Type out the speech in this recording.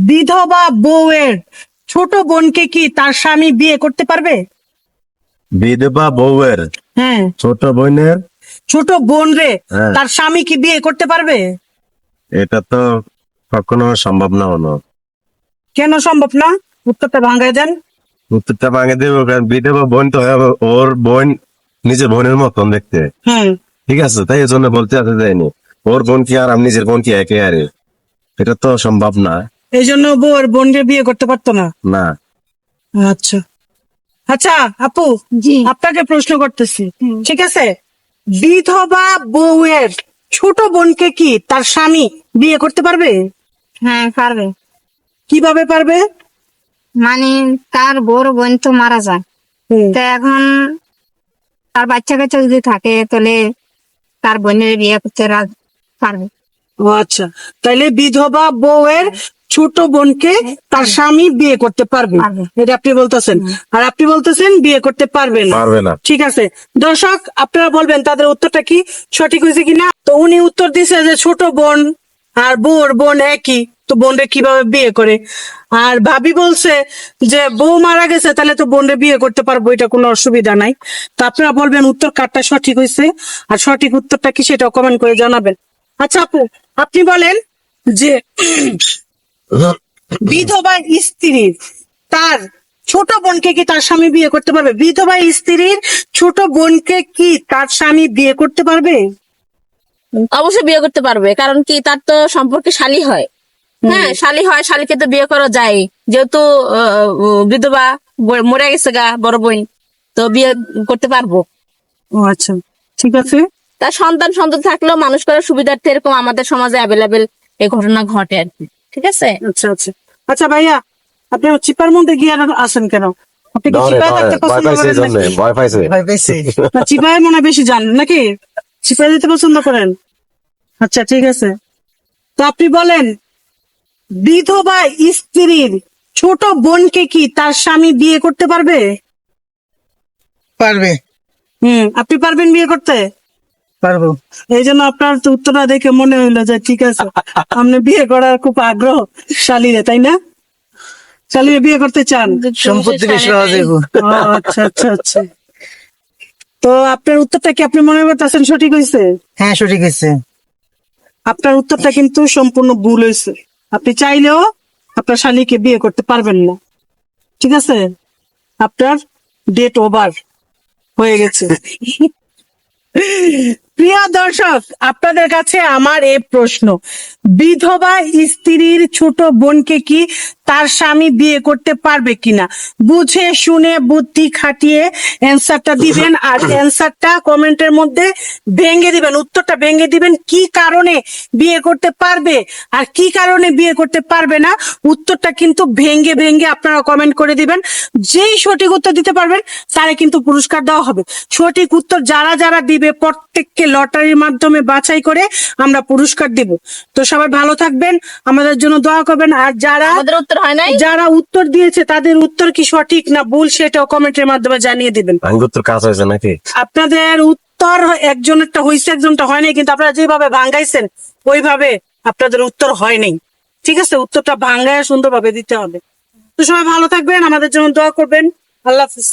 বিধবা বউয়ের ছোট বোনকে কি তার স্বামী বিয়ে করতে পারবে? বিধবা বউয়ের হ্যাঁ, ছোট বোনের, ছোট বোন রে হ্যাঁ। তার স্বামী কি বিয়ে করতে পারবে? এটা তো কখনো সম্ভব না হলো। কেন সম্ভব না? উত্তরটা ভাঙায় দেন। উত্তরটা ভাঙে দেবো, কারণ বিধবা বোন তো ওর বোন নিজের বোনের মতন দেখতে, হ্যাঁ, ঠিক আছে? তাই এই জন্য বলতে আসা যায়নি ওর বোন কি আর আমি নিজের বোন কি একে আরে, এটা তো সম্ভব না। এই জন্য বউয়ের বোনকে বিয়ে করতে পারতো না। না, আচ্ছা আচ্ছা আপু, জি। আপনাকে প্রশ্ন করতেছি, ঠিক আছে? বিধবা বউয়ের ছোট বোনকে কি তার স্বামী বিয়ে করতে পারবে? হ্যাঁ, পারবে। কিভাবে পারবে? মানে তার বড় বোন তো মারা যায়, তো এখন তার বাচ্চা কাচ্চা যদি থাকে তাহলে তার বোনের বিয়ে করতে পারবে। ও আচ্ছা, তাইলে বিধবা বউয়ের ছোট বোনকে তার স্বামী বিয়ে করতে পারবে, পারবে। এটা আপনি বলতেছেন। আর আপনি বলতেছেন বিয়ে করতে পারবে না। পারবে না। ঠিক আছে দর্শক, আপনারা বলবেন তাদের উত্তরটা কি সঠিক হয়েছে কিনা। তো উনি উত্তর দিছে যে ছোট বোন আর বউর বোন একই, তো বোনরে কিভাবে বিয়ে করে। আর ভাবি বলছে যে বউ মারা গেছে তাহলে তো বোনরে বিয়ে করতে পারবো, এটা কোনো অসুবিধা নাই। তো আপনারা বলবেন উত্তর কারটা সঠিক হয়েছে, আর সঠিক উত্তরটা কি সেটাও কমেন্ট করে জানাবেন। আচ্ছা আপু, আপনি বলেন যে বিধবা স্ত্রীর তার ছোট বোনকে কি তার স্বামী বিয়ে করতে পারবে? বিধবা স্ত্রীর ছোট বোনকে কি তার স্বামী বিয়ে করতে পারবে? অবশ্যই বিয়ে করতে পারবে, কারণ কি তার তো সম্পর্কে শালী হয়। হ্যাঁ, শালী হয়, শালীকে তো বিয়ে করা যায়, যেহেতু বিধবা মরে গেছে গা বড় বোন, তো বিয়ে করতে পারবো। ও আচ্ছা, ঠিক আছে। তার সন্তান থাকলেও মানুষ করার সুবিধার্থে এরকম আমাদের সমাজে অ্যাভেলেবেল এই ঘটনা ঘটে আর কি। ঠিক আছে। আচ্ছা আচ্ছা আচ্ছা ভাইয়া, আপনি চিপার মধ্যে গিয়ে আসেন কেন? আপনি কি চিপায় থাকতে পছন্দ করেন নাকি? ভয় পাইছে। না, চিপায় মনে হয় বেশি জানেন নাকি? চিপায় যেতে পছন্দ করেন? আচ্ছা ঠিক আছে। তো আপনি বলেন বিধবা স্ত্রীর ছোট বোনকে কি তার স্বামী বিয়ে করতে পারবে? পারবে। আপনি পারবেন বিয়ে করতে? পারবো। এই জন্য আপনার তো উত্তরটা দেখে মনে হইলো যে ঠিক আছে, আপনি বিয়ে করার খুব আগ্রহ শালীরে, তাই না? শালীরে বিয়ে করতে চান? সম্পত্তি বেশি পাওয়া যাবে। ও, আচ্ছা আচ্ছা আচ্ছা। তো আপনার উত্তরটা কি আপনি মনে করতেছেন সঠিক হয়েছে? হ্যাঁ, সঠিক আছে। আপনার উত্তরটা কিন্তু সম্পূর্ণ ভুল হয়েছে। আপনি চাইলেও আপনার শালীকে বিয়ে করতে পারবেন না, ঠিক আছে? আপনার ডেট ওভার হয়ে গেছে। প্রিয় দর্শক, আপনাদের কাছে আমার এই প্রশ্ন, বিধবা স্ত্রীর ছোট বোনকে কি তার স্বামী বিয়ে করতে পারবে কিনা বুঝে শুনে বুদ্ধি খাটিয়ে অ্যান্সারটা দিবেন। আর অ্যান্সারটা কমেন্টের মধ্যে ভেঙে দিবেন, উত্তরটা ভেঙে দিবেন কি কারণে বিয়ে করতে পারবে আর কি কারণে বিয়ে করতে পারবে না। উত্তরটা কিন্তু ভেঙে ভেঙে আপনারা কমেন্ট করে দিবেন। যেই সঠিক উত্তর দিতে পারবেন তারে কিন্তু পুরস্কার দেওয়া হবে। সঠিক উত্তর যারা যারা দিবে প্রত্যেককে লটারির মাধ্যমে বাছাই করে আমরা পুরস্কার দিব। তো সবাই ভালো থাকবেন, আমাদের জন্য দোয়া করবেন। আর আমাদের উত্তর হয় নাই, যারা উত্তর দিয়েছে তাদের উত্তর কি সঠিক না ভুল সেটাও কমেন্টের মাধ্যমে জানিয়ে দিবেন। উত্তর কাজ হয়েছে নাকি? আপনাদের উত্তর একজনেরটা হয়েছে, একজনটা হয়নি, কিন্তু আপনারা যেভাবে ভাঙ্গাইছেন ওইভাবে আপনাদের উত্তর হয়নি। ঠিক আছে, উত্তরটা ভাঙ্গায় সুন্দরভাবে দিতে হবে। তো সবাই ভালো থাকবেন, আমাদের জন্য দোয়া করবেন। আল্লাহ হাফিজ।